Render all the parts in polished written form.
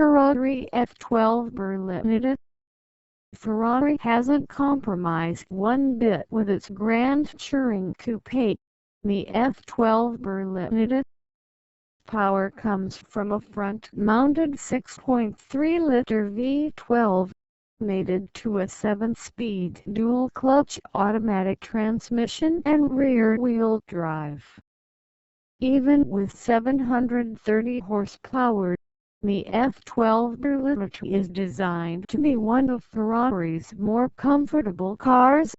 Ferrari F12 Berlinetta. Ferrari hasn't compromised one bit with its grand touring coupe, the F12 Berlinetta. Power comes from a front-mounted 6.3-liter V12, mated to a 7-speed dual-clutch automatic transmission and rear-wheel drive. Even with 730 horsepower, the F12 Berlinetta is designed to be one of Ferrari's more comfortable cars,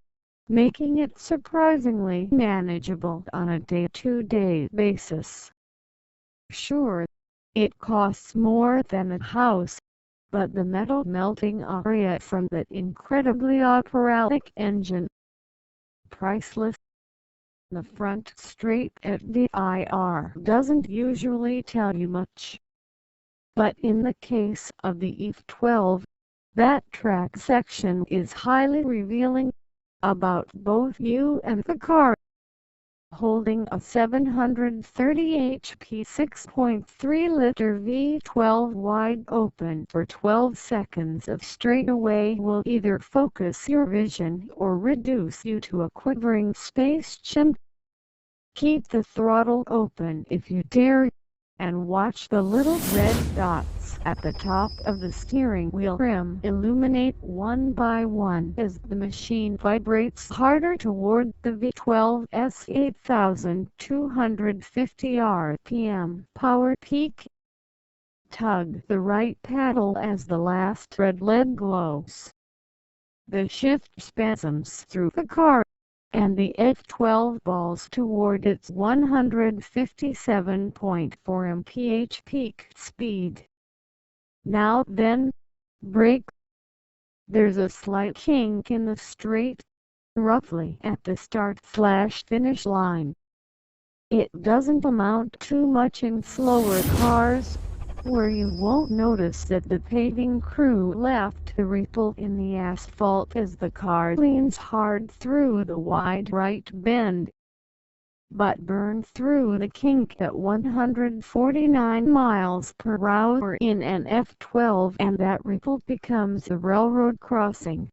making it surprisingly manageable on a day-to-day basis. Sure, it costs more than a house, but the metal-melting aria from that incredibly operatic engine, priceless. The front straight FDIR doesn't usually tell you much. But in the case of the F12, that track section is highly revealing about both you and the car. Holding a 730 HP 6.3-liter V12 wide open for 12 seconds of straightaway will either focus your vision or reduce you to a quivering space chimp. Keep the throttle open if you dare, and watch the little red dots at the top of the steering wheel rim illuminate one by one as the machine vibrates harder toward the V12's 8,250 RPM power peak. Tug the right pedal as the last red LED glows. The shift spasms through the car, and the F12 balls toward its 157.4 mph peak speed. Now then, brake. There's a slight kink in the straight, roughly at the start/finish line. It doesn't amount to much in slower cars, where you won't notice that the paving crew left a ripple in the asphalt as the car leans hard through the wide right bend, but burn through the kink at 149 miles per hour in an F12, and that ripple becomes a railroad crossing.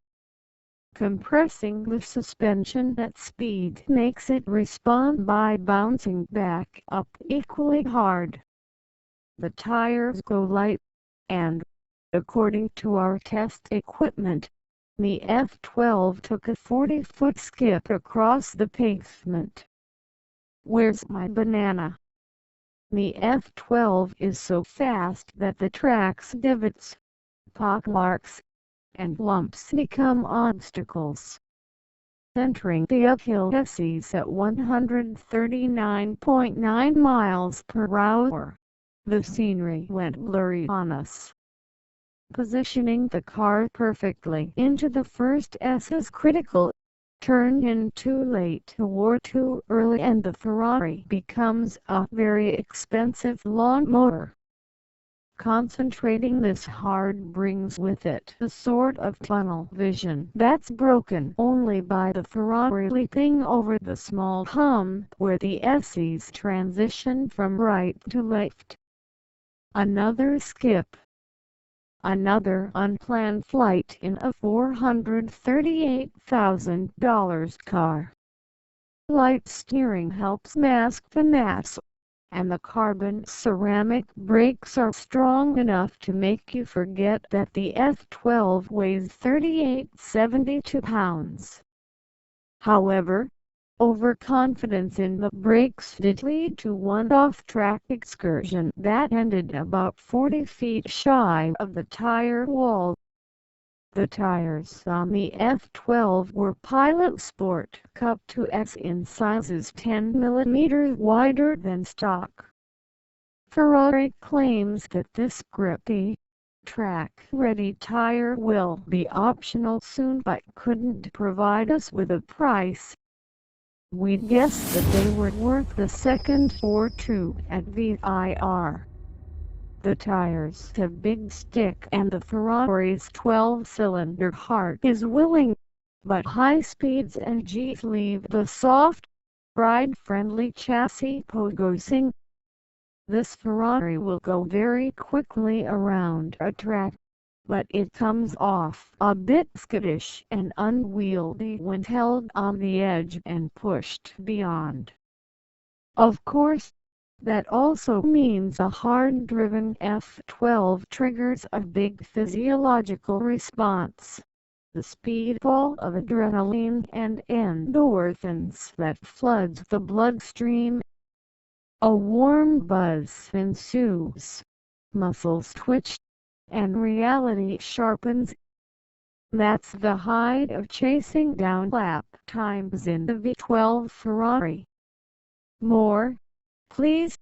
Compressing the suspension at speed makes it respond by bouncing back up equally hard. The tires go light, and, according to our test equipment, the F12 took a 40-foot skip across the pavement. Where's my banana? The F12 is so fast that the track's divots, pockmarks, and lumps become obstacles. Entering the uphill S's at 139.9 miles per hour. The scenery went blurry on us. Positioning the car perfectly into the first S is critical. Turn in too late or too early and the Ferrari becomes a very expensive lawnmower. Concentrating this hard brings with it a sort of tunnel vision that's broken only by the Ferrari leaping over the small hump where the S's transition from right to left. Another skip. Another unplanned flight in a $438,000 car. Light steering helps mask the mass, and the carbon ceramic brakes are strong enough to make you forget that the F12 weighs 3,872 pounds. However, overconfidence in the brakes did lead to one off-track excursion that ended about 40 feet shy of the tire wall. The tires on the F12 were Pilot Sport Cup 2X in sizes 10 mm wider than stock. Ferrari claims that this grippy, track-ready tire will be optional soon but couldn't provide us with a price. We'd guessed that they were worth the second or two at VIR. The tires have big stick and the Ferrari's 12-cylinder heart is willing, but high speeds and G's leave the soft, ride-friendly chassis pogo sing. This Ferrari will go very quickly around a track, but it comes off a bit skittish and unwieldy when held on the edge and pushed beyond. Of course, that also means a hard-driven F12 triggers a big physiological response. The speedball of adrenaline and endorphins that floods the bloodstream. A warm buzz ensues, muscles twitch, and reality sharpens. That's the height of chasing down lap times in the V12 Ferrari. More, please.